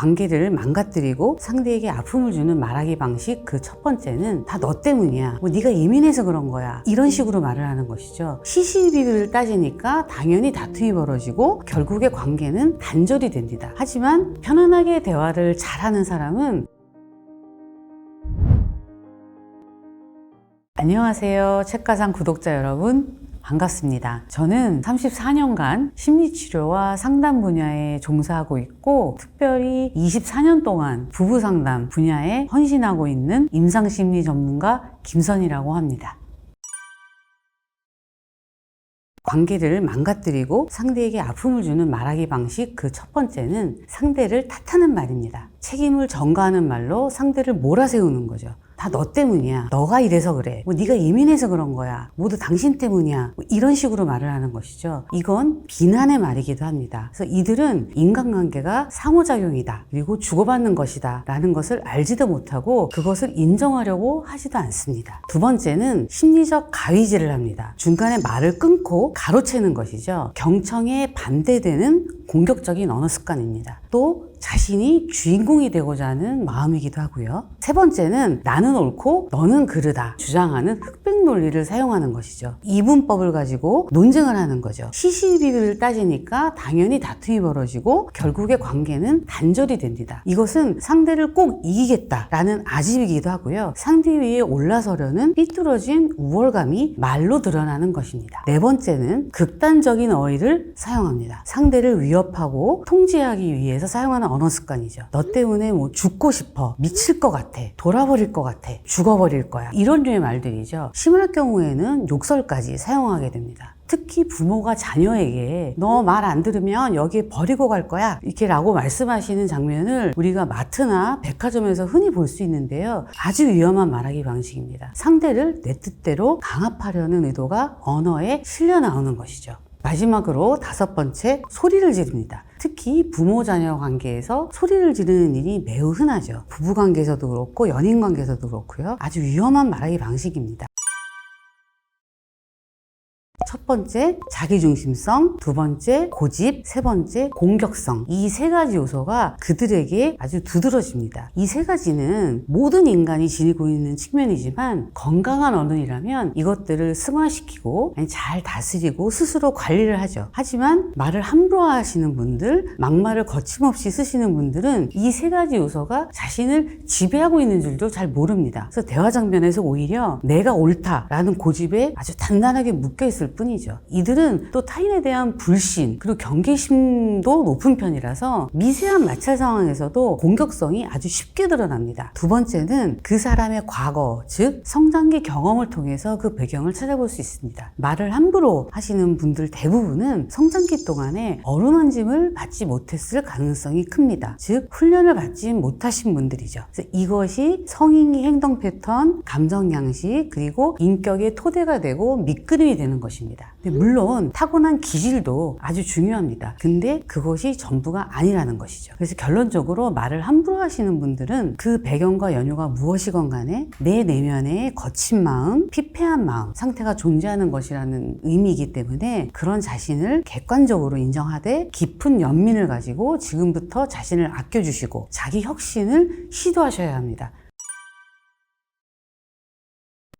관계를 망가뜨리고 상대에게 아픔을 주는 말하기 방식 그 첫 번째는 다 너 때문이야. 뭐 네가 예민해서 그런 거야. 이런 식으로 말을 하는 것이죠. 시시비비를 따지니까 당연히 다툼이 벌어지고 결국에 관계는 단절이 됩니다. 하지만 편안하게 대화를 잘하는 사람은 안녕하세요. 책가상 구독자 여러분. 반갑습니다. 저는 34년간 심리치료와 상담 분야에 종사하고 있고 특별히 24년 동안 부부상담 분야에 헌신하고 있는 임상심리 전문가 김선희라고 합니다. 관계를 망가뜨리고 상대에게 아픔을 주는 말하기 방식 그 첫 번째는 상대를 탓하는 말입니다. 책임을 전가하는 말로 상대를 몰아세우는 거죠. 다 너 때문이야. 너가 이래서 그래. 뭐 네가 예민해서 그런 거야. 모두 당신 때문이야. 뭐 이런 식으로 말을 하는 것이죠. 이건 비난의 말이기도 합니다. 그래서 이들은 인간관계가 상호작용이다. 그리고 주고받는 것이다. 라는 것을 알지도 못하고 그것을 인정하려고 하지도 않습니다. 두 번째는 심리적 가위질을 합니다. 중간에 말을 끊고 가로채는 것이죠. 경청에 반대되는 공격적인 언어 습관입니다. 또 자신이 주인공이 되고자 하는 마음이기도 하고요. 세 번째는 나는 옳고 너는 그르다 주장하는 흑백 논리를 사용하는 것이죠. 이분법을 가지고 논쟁을 하는 거죠. 시시비비를 따지니까 당연히 다툼이 벌어지고 결국에 관계는 단절이 됩니다. 이것은 상대를 꼭 이기겠다라는 아집이기도 하고요. 상대 위에 올라서려는 삐뚤어진 우월감이 말로 드러나는 것입니다. 네 번째는 극단적인 어휘를 사용합니다. 상대를 위협하고 통제하기 위해서 사용하는 언어 습관이죠. 너 때문에 뭐 죽고 싶어, 미칠 것 같아, 돌아버릴 것 같아, 죽어버릴 거야. 이런 류의 말들이죠. 심할 경우에는 욕설까지 사용하게 됩니다. 특히 부모가 자녀에게 너 말 안 들으면 여기 버리고 갈 거야 이렇게 라고 말씀하시는 장면을 우리가 마트나 백화점에서 흔히 볼 수 있는데요. 아주 위험한 말하기 방식입니다. 상대를 내 뜻대로 강압하려는 의도가 언어에 실려 나오는 것이죠. 마지막으로 다섯 번째, 소리를 지릅니다. 특히 부모-자녀 관계에서 소리를 지르는 일이 매우 흔하죠. 부부관계에서도 그렇고 연인관계에서도 그렇고요. 아주 위험한 말하기 방식입니다. 첫 번째, 자기중심성, 두 번째, 고집, 세 번째, 공격성. 이 세 가지 요소가 그들에게 아주 두드러집니다. 이 세 가지는 모든 인간이 지니고 있는 측면이지만 건강한 어른이라면 이것들을 승화시키고 잘 다스리고 스스로 관리를 하죠. 하지만 말을 함부로 하시는 분들, 막말을 거침없이 쓰시는 분들은 이 세 가지 요소가 자신을 지배하고 있는 줄도 잘 모릅니다. 그래서 대화 장면에서 오히려 내가 옳다라는 고집에 아주 단단하게 묶여있을 뿐이죠. 이들은 또 타인에 대한 불신 그리고 경계심도 높은 편이라서 미세한 마찰 상황에서도 공격성이 아주 쉽게 드러납니다. 두 번째는 그 사람의 과거, 즉 성장기 경험을 통해서 그 배경을 찾아볼 수 있습니다. 말을 함부로 하시는 분들 대부분은 성장기 동안에 어루만짐을 받지 못했을 가능성이 큽니다. 즉 훈련을 받지 못하신 분들이죠. 그래서 이것이 성인기 행동 패턴, 감정 양식 그리고 인격의 토대가 되고 밑그림이 되는 것입니다. 근데 물론 타고난 기질도 아주 중요합니다. 근데 그것이 전부가 아니라는 것이죠. 그래서 결론적으로 말을 함부로 하시는 분들은 그 배경과 연유가 무엇이건 간에 내 내면에 거친 마음, 피폐한 마음, 상태가 존재하는 것이라는 의미이기 때문에 그런 자신을 객관적으로 인정하되 깊은 연민을 가지고 지금부터 자신을 아껴주시고 자기 혁신을 시도하셔야 합니다.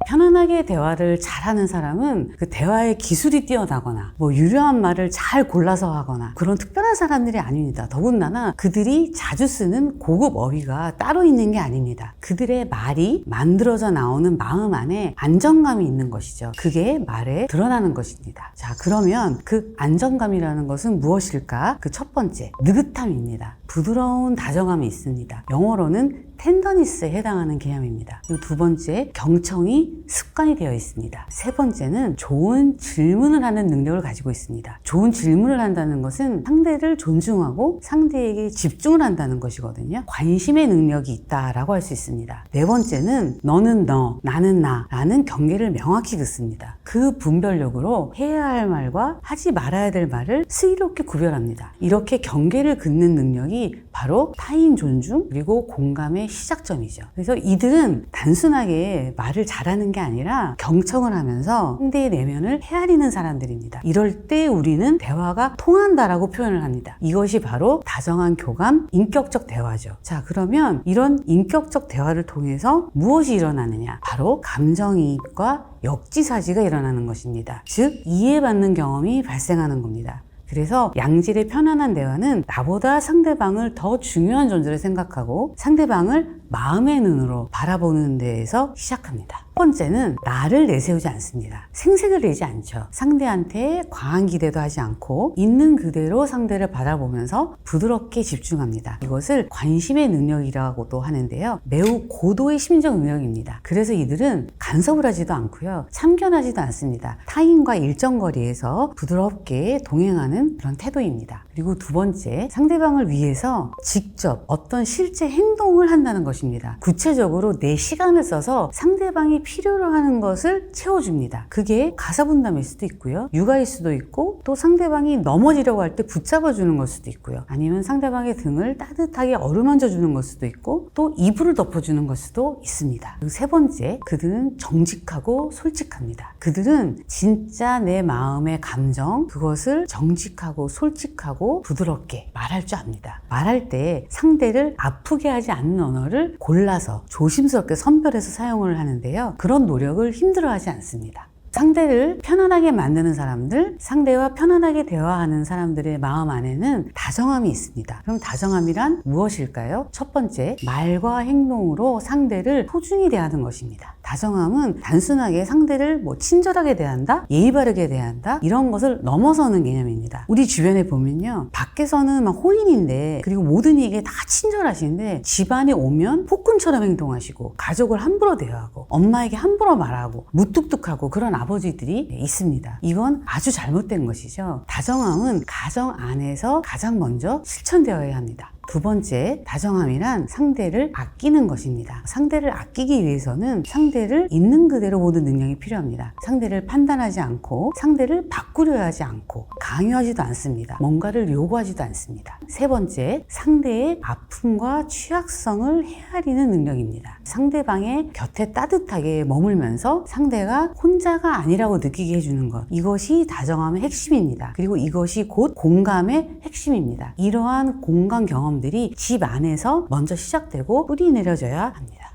편안하게 대화를 잘하는 사람은 그 대화의 기술이 뛰어나거나 뭐 유려한 말을 잘 골라서 하거나 그런 특별한 사람들이 아닙니다. 더군다나 그들이 자주 쓰는 고급 어휘가 따로 있는 게 아닙니다. 그들의 말이 만들어져 나오는 마음 안에 안정감이 있는 것이죠. 그게 말에 드러나는 것입니다. 자, 그러면 그 안정감이라는 것은 무엇일까? 그 첫 번째, 느긋함입니다. 부드러운 다정함이 있습니다. 영어로는 텐더니스에 해당하는 개념입니다. 그리고 두 번째, 경청이 습관이 되어 있습니다. 세 번째는 좋은 질문을 하는 능력을 가지고 있습니다. 좋은 질문을 한다는 것은 상대를 존중하고 상대에게 집중을 한다는 것이거든요. 관심의 능력이 있다라고 할 수 있습니다. 네 번째는 너는 너, 나는 나 라는 경계를 명확히 긋습니다. 그 분별력으로 해야 할 말과 하지 말아야 될 말을 슬기롭게 구별합니다. 이렇게 경계를 긋는 능력이 목적이 바로 타인 존중 그리고 공감의 시작점이죠. 그래서 이들은 단순하게 말을 잘하는 게 아니라 경청을 하면서 상대의 내면을 헤아리는 사람들입니다. 이럴 때 우리는 대화가 통한다라고 표현을 합니다. 이것이 바로 다정한 교감, 인격적 대화죠. 자, 그러면 이런 인격적 대화를 통해서 무엇이 일어나느냐? 바로 감정이입과 역지사지가 일어나는 것입니다. 즉, 이해받는 경험이 발생하는 겁니다. 그래서 양질의 편안한 대화는 나보다 상대방을 더 중요한 존재로 생각하고 상대방을 마음의 눈으로 바라보는 데에서 시작합니다. 첫 번째는 나를 내세우지 않습니다. 생색을 내지 않죠. 상대한테 과한 기대도 하지 않고 있는 그대로 상대를 바라보면서 부드럽게 집중합니다. 이것을 관심의 능력이라고도 하는데요. 매우 고도의 심적 능력입니다. 그래서 이들은 간섭을 하지도 않고요. 참견하지도 않습니다. 타인과 일정 거리에서 부드럽게 동행하는 그런 태도입니다. 그리고 두 번째, 상대방을 위해서 직접 어떤 실제 행동을 한다는 것입니다. 구체적으로 내 시간을 써서 상대방이 필요로 하는 것을 채워줍니다. 그게 가사분담일 수도 있고요. 육아일 수도 있고 또 상대방이 넘어지려고 할 때 붙잡아주는 걸 수도 있고요. 아니면 상대방의 등을 따뜻하게 어루만져 주는 걸 수도 있고 또 이불을 덮어주는 걸 수도 있습니다. 그리고 세 번째, 그들은 정직하고 솔직합니다. 그들은 진짜 내 마음의 감정, 그것을 정직하고 솔직하고 부드럽게 말할 줄 압니다. 말할 때 상대를 아프게 하지 않는 언어를 골라서 조심스럽게 선별해서 사용을 하는데요. 그런 노력을 힘들어하지 않습니다. 상대를 편안하게 만드는 사람들, 상대와 편안하게 대화하는 사람들의 마음 안에는 다정함이 있습니다. 그럼 다정함이란 무엇일까요? 첫 번째, 말과 행동으로 상대를 소중히 대하는 것입니다. 다정함은 단순하게 상대를 친절하게 대한다, 예의 바르게 대한다, 이런 것을 넘어서는 개념입니다. 우리 주변에 보면요, 밖에서는 막 호인인데, 그리고 모든 이에게 다 친절하신데 집안에 오면 폭군처럼 행동하시고 가족을 함부로 대하고 엄마에게 함부로 말하고 무뚝뚝하고 그런 아버지들이 있습니다. 이건 아주 잘못된 것이죠. 다정함은 가정 안에서 가장 먼저 실천되어야 합니다. 두 번째, 다정함이란 상대를 아끼는 것입니다. 상대를 아끼기 위해서는 상대를 있는 그대로 보는 능력이 필요합니다. 상대를 판단하지 않고 상대를 바꾸려 하지 않고 강요하지도 않습니다. 뭔가를 요구하지도 않습니다. 세 번째, 상대의 아픔과 취약성을 헤아리는 능력입니다. 상대방의 곁에 따뜻하게 머물면서 상대가 혼자가 아니라고 느끼게 해주는 것, 이것이 다정함의 핵심입니다. 그리고 이것이 곧 공감의 핵심입니다. 이러한 공감 경험들이 집 안에서 먼저 시작되고 뿌리 내려져야 합니다.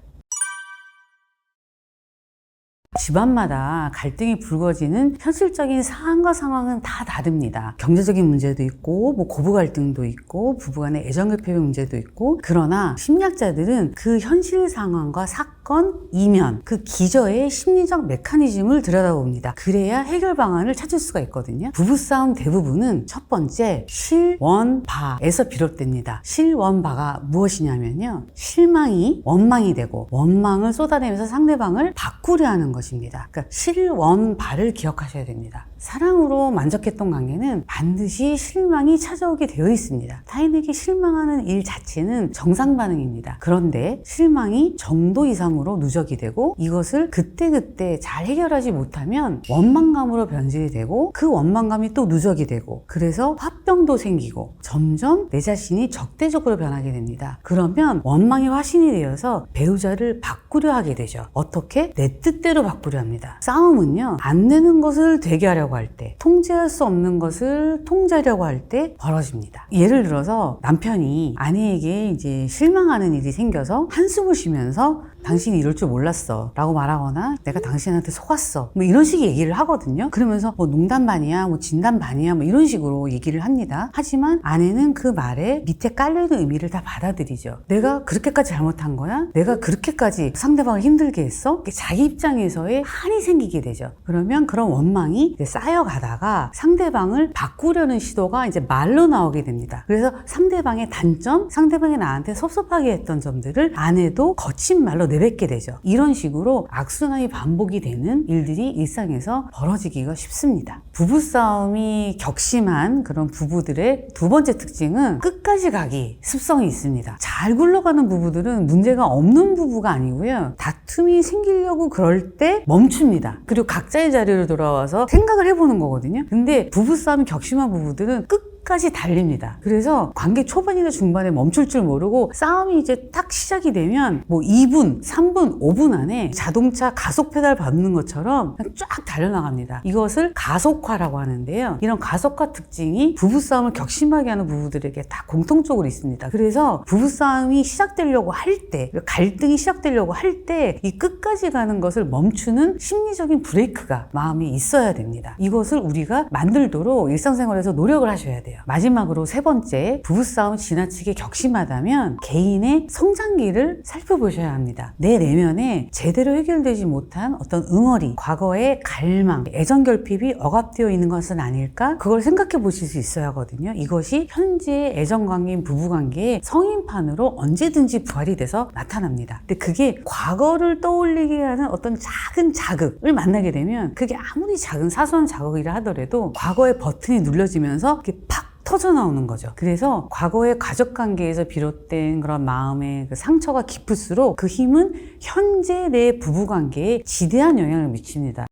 집안마다 갈등이 불거지는 현실적인 사안과 상황은 다 다릅니다. 경제적인 문제도 있고 고부 갈등도 있고 부부간의 애정결핍의 문제도 있고, 그러나 심리학자들은 그 현실 상황과 사건, 이면, 그 기저의 심리적 메커니즘을 들여다봅니다. 그래야 해결 방안을 찾을 수가 있거든요. 부부싸움 대부분은 첫 번째, 실원바에서 비롯됩니다. 실원바가 무엇이냐면요, 실망이 원망이 되고 원망을 쏟아내면서 상대방을 바꾸려 하는 것입니다. 그러니까 실원바를 기억하셔야 됩니다. 사랑으로 만족했던 관계는 반드시 실망이 찾아오게 되어 있습니다. 타인에게 실망하는 일 자체는 정상 반응입니다. 그런데 실망이 정도 이상으로 누적이 되고 이것을 그때그때 잘 해결하지 못하면 원망감으로 변질이 되고 그 원망감이 또 누적이 되고 그래서 화병도 생기고 점점 내 자신이 적대적으로 변하게 됩니다. 그러면 원망이 화신이 되어서 배우자를 바꾸려 하게 되죠. 어떻게? 내 뜻대로 바꾸려 합니다. 싸움은요, 안 되는 것을 되게 하려고 할 때, 통제할 수 없는 것을 통제하려고 할 때 벌어집니다. 예를 들어서 남편이 아내에게 이제 실망하는 일이 생겨서 한숨을 쉬면서 당신이 이럴 줄 몰랐어 라고 말하거나 내가 당신한테 속았어 이런 식의 얘기를 하거든요. 그러면서 농담 반이야 진담 반이야 이런 식으로 얘기를 합니다. 하지만 아내는 그 말에 밑에 깔려있는 의미를 다 받아들이죠. 내가 그렇게까지 잘못한 거야? 내가 그렇게까지 상대방을 힘들게 했어? 자기 입장에서의 한이 생기게 되죠. 그러면 그런 원망이 이제 쌓여가다가 상대방을 바꾸려는 시도가 이제 말로 나오게 됩니다. 그래서 상대방의 단점, 상대방이 나한테 섭섭하게 했던 점들을 아내도 거친 말로 내뱉게 되죠. 이런 식으로 악순환이 반복이 되는 일들이 일상에서 벌어지기가 쉽습니다. 부부싸움이 격심한 그런 부부들의 두 번째 특징은 끝까지 가기 습성이 있습니다. 잘 굴러가는 부부들은 문제가 없는 부부가 아니고요, 다툼이 생기려고 그럴 때 멈춥니다. 그리고 각자의 자리로 돌아와서 생각을 해보는 거거든요. 근데 부부싸움이 격심한 부부들은 끝까지 끝까지 달립니다. 그래서 관계 초반이나 중반에 멈출 줄 모르고 싸움이 이제 딱 시작이 되면 뭐 2분, 3분, 5분 안에 자동차 가속 페달 밟는 것처럼 쫙 달려나갑니다. 이것을 가속화라고 하는데요. 이런 가속화 특징이 부부싸움을 격심하게 하는 부부들에게 다 공통적으로 있습니다. 그래서 부부싸움이 시작되려고 할 때, 갈등이 시작되려고 할 때 이 끝까지 가는 것을 멈추는 심리적인 브레이크가 마음에 있어야 됩니다. 이것을 우리가 만들도록 일상생활에서 노력을 하셔야 돼요. 마지막으로 세 번째, 부부싸움 지나치게 격심하다면 개인의 성장기를 살펴보셔야 합니다. 내 내면에 제대로 해결되지 못한 어떤 응어리, 과거의 갈망, 애정결핍이 억압되어 있는 것은 아닐까? 그걸 생각해 보실 수 있어야 하거든요. 이것이 현재의 애정관계인 부부관계의 성인판으로 언제든지 부활이 돼서 나타납니다. 근데 그게 과거를 떠올리게 하는 어떤 작은 자극을 만나게 되면 그게 아무리 작은 사소한 자극이라 하더라도 과거의 버튼이 눌러지면서 이렇게 팍 터져 나오는 거죠. 그래서 과거의 가족관계에서 비롯된 그런 마음의 그 상처가 깊을수록 그 힘은 현재 내 부부관계에 지대한 영향을 미칩니다.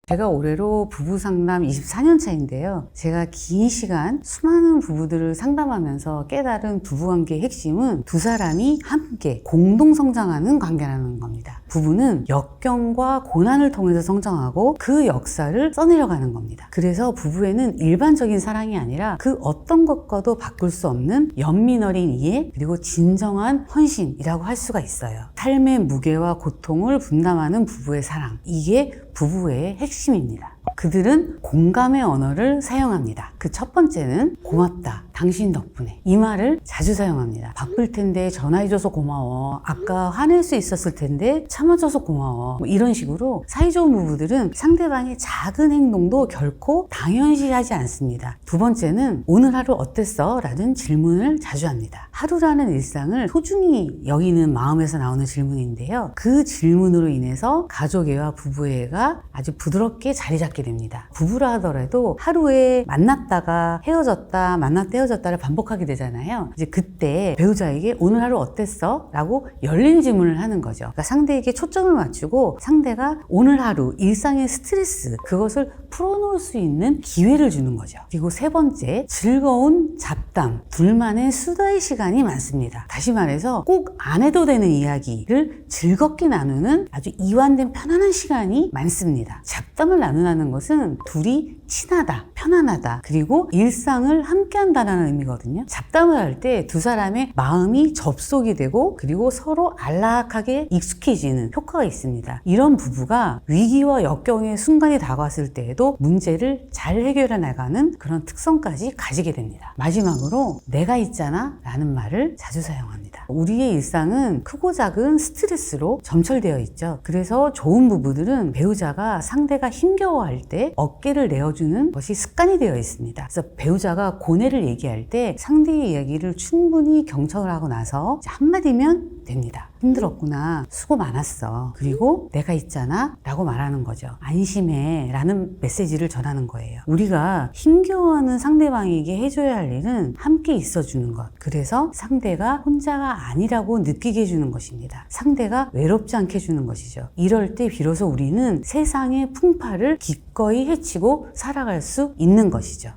제가 올해로 부부 상담 24년 차인데요. 제가 긴 시간 수많은 부부들을 상담하면서 깨달은 부부관계의 핵심은 두 사람이 함께 공동 성장하는 관계라는 겁니다. 부부는 역경과 고난을 통해서 성장하고 그 역사를 써내려가는 겁니다. 그래서 부부에는 일반적인 사랑이 아니라 그 어떤 것과도 바꿀 수 없는 연민 어린 이해 그리고 진정한 헌신이라고 할 수가 있어요. 삶의 무게와 고통을 분담하는 부부의 사랑, 이게 부부의 핵심입니다. 그들은 공감의 언어를 사용합니다. 그 첫 번째는 고맙다, 당신 덕분에. 이 말을 자주 사용합니다. 바쁠 텐데 전화해줘서 고마워. 아까 화낼 수 있었을 텐데 참아줘서 고마워. 뭐 이런 식으로 사이좋은 부부들은 상대방의 작은 행동도 결코 당연시하지 않습니다. 두 번째는 오늘 하루 어땠어? 라는 질문을 자주 합니다. 하루라는 일상을 소중히 여기는 마음에서 나오는 질문인데요. 그 질문으로 인해서 가족애와 부부애가 아주 부드럽게 자리 잡게 됩니다. 부부라 하더라도 하루에 만났다가 헤어졌다, 만났다 헤어졌다를 반복하게 되잖아요. 이제 그때 배우자에게 오늘 하루 어땠어? 라고 열린 질문을 하는 거죠. 그러니까 상대에게 초점을 맞추고 상대가 오늘 하루 일상의 스트레스, 그것을 풀어놓을 수 있는 기회를 주는 거죠. 그리고 세 번째, 즐거운 잡담, 둘만의 수다의 시간이 많습니다. 다시 말해서 꼭 안 해도 되는 이야기를 즐겁게 나누는 아주 이완된 편안한 시간이 많습니다. 잡담을 나누는 것은 둘이 친하다, 편안하다, 그리고 일상을 함께 한다는 의미거든요. 잡담을 할 때 두 사람의 마음이 접속이 되고 그리고 서로 안락하게 익숙해지는 효과가 있습니다. 이런 부부가 위기와 역경의 순간이 다가왔을 때에도 문제를 잘 해결해 나가는 그런 특성까지 가지게 됩니다. 마지막으로 내가 있잖아 라는 말을 자주 사용합니다. 우리의 일상은 크고 작은 스트레스로 점철되어 있죠. 그래서 좋은 부부들은 배우자가 상대가 힘겨워할 때 어깨를 내어주는 것이 습관이 되어 있습니다. 그래서 배우자가 고뇌를 얘기할 때 상대의 이야기를 충분히 경청을 하고 나서 한마디면 됩니다. 힘들었구나, 수고 많았어, 그리고 내가 있잖아 라고 말하는 거죠. 안심해 라는 메시지를 전하는 거예요. 우리가 힘겨워하는 상대방에게 해줘야 할 일은 함께 있어주는 것, 그래서 상대가 혼자가 아니라고 느끼게 해주는 것입니다. 상대가 외롭지 않게 해주는 것이죠. 이럴 때 비로소 우리는 세상의 풍파를 기꺼이 헤치고 살아갈 수 있는 것이죠.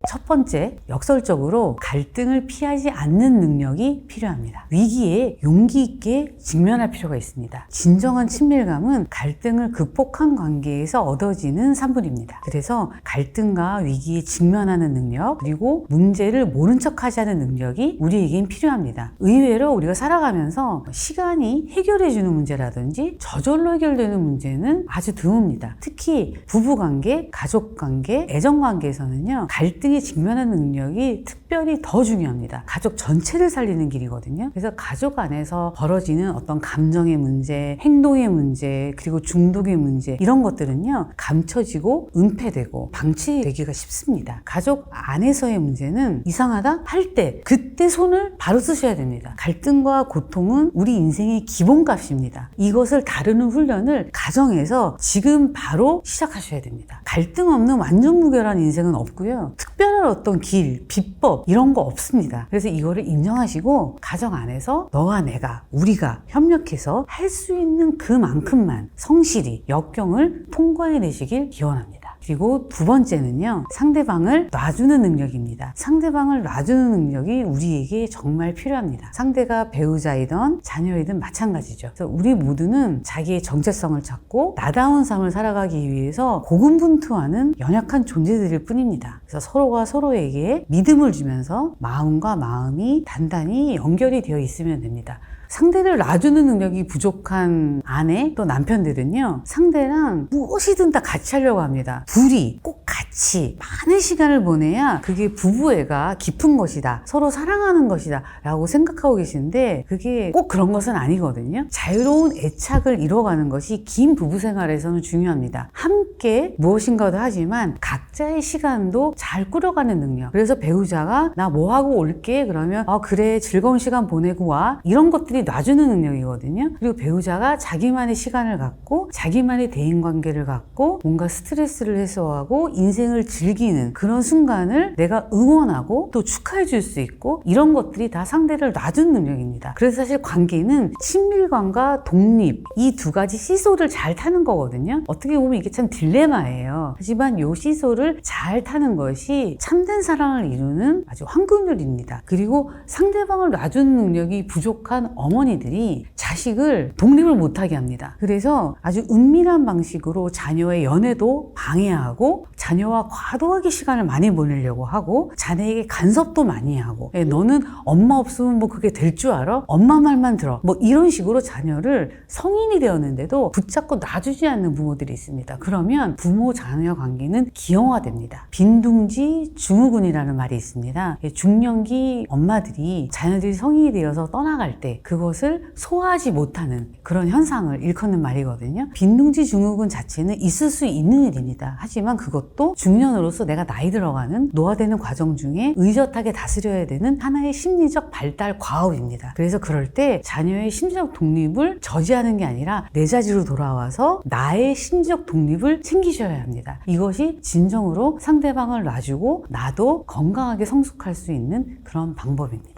첫 번째, 역설적으로 갈등을 피하지 않는 능력이 필요합니다. 위기에 용기 있게 직면할 필요가 있습니다. 진정한 친밀감은 갈등을 극복한 관계에서 얻어지는 산물입니다. 그래서 갈등과 위기에 직면하는 능력, 그리고 문제를 모른 척하지 않는 능력이 우리에겐 필요합니다. 의외로 우리가 살아가면서 시간이 해결해주는 문제라든지 저절로 해결되는 문제는 아주 드뭅니다. 특히 부부관계, 가족관계, 애정관계에서는요, 갈등이 직면하는 능력이 특별히 더 중요합니다. 가족 전체를 살리는 길이거든요. 그래서 가족 안에서 벌어지는 어떤 감정의 문제, 행동의 문제, 그리고 중독의 문제, 이런 것들은요, 감춰지고 은폐되고 방치되기가 쉽습니다. 가족 안에서의 문제는 이상하다 할 때 그때 손을 바로 쓰셔야 됩니다. 갈등과 고통은 우리 인생의 기본값입니다. 이것을 다루는 훈련을 가정에서 지금 바로 시작하셔야 됩니다. 갈등 없는 완전 무결한 인생은 없고요. 특별한 특별한 어떤 길, 비법 이런 거 없습니다. 그래서 이거를 인정하시고 가정 안에서 너와 내가, 우리가 협력해서 할 수 있는 그만큼만 성실히 역경을 통과해내시길 기원합니다. 그리고 두 번째는요, 상대방을 놔주는 능력입니다. 상대방을 놔주는 능력이 우리에게 정말 필요합니다. 상대가 배우자이든 자녀이든 마찬가지죠. 그래서 우리 모두는 자기의 정체성을 찾고 나다운 삶을 살아가기 위해서 고군분투하는 연약한 존재들일 뿐입니다. 그래서 서로가 서로에게 믿음을 주면서 마음과 마음이 단단히 연결이 되어 있으면 됩니다. 상대를 놔주는 능력이 부족한 아내 또 남편들은요, 상대랑 무엇이든 다 같이 하려고 합니다. 둘이 꼭 같이 많은 시간을 보내야 그게 부부애가 깊은 것이다, 서로 사랑하는 것이다 라고 생각하고 계시는데, 그게 꼭 그런 것은 아니거든요. 자유로운 애착을 이뤄가는 것이 긴 부부 생활에서는 중요합니다. 함께 무엇인가도 하지만 각자의 시간도 잘 꾸려가는 능력. 그래서 배우자가 나 뭐 하고 올게 그러면 그래 즐거운 시간 보내고 와, 이런 것들이 놔주는 능력이거든요. 그리고 배우자가 자기만의 시간을 갖고 자기만의 대인관계를 갖고 뭔가 스트레스를 해소하고 인생을 즐기는 그런 순간을 내가 응원하고 또 축하해 줄 수 있고, 이런 것들이 다 상대를 놔주는 능력입니다. 그래서 사실 관계는 친밀감과 독립, 이 두 가지 시소를 잘 타는 거거든요. 어떻게 보면 이게 참 딜레마예요. 하지만 이 시소를 잘 타는 것이 참된 사랑을 이루는 아주 황금률입니다. 그리고 상대방을 놔주는 능력이 부족한 어머니들이 자식을 독립을 못하게 합니다. 그래서 아주 은밀한 방식으로 자녀의 연애도 방해하고, 자녀와 과도하게 시간을 많이 보내려고 하고, 자녀에게 간섭도 많이 하고, 너는 엄마 없으면 뭐 그게 될 줄 알아? 엄마 말만 들어. 뭐 이런 식으로 자녀를 성인이 되었는데도 붙잡고 놔주지 않는 부모들이 있습니다. 그러면 부모 자녀 관계는 기형화됩니다. 빈둥지 증후군이라는 말이 있습니다. 중년기 엄마들이 자녀들이 성인이 되어서 떠나갈 때 그것을 소화하지 못하는 그런 현상을 일컫는 말이거든요. 빈둥지 증후군 자체는 있을 수 있는 일입니다. 하지만 그것도 중년으로서 내가 나이 들어가는 노화되는 과정 중에 의젓하게 다스려야 되는 하나의 심리적 발달 과업입니다. 그래서 그럴 때 자녀의 심리적 독립을 저지하는 게 아니라 내 자리로 돌아와서 나의 심리적 독립을 챙기셔야 합니다. 이것이 진정으로 상대방을 놔주고 나도 건강하게 성숙할 수 있는 그런 방법입니다.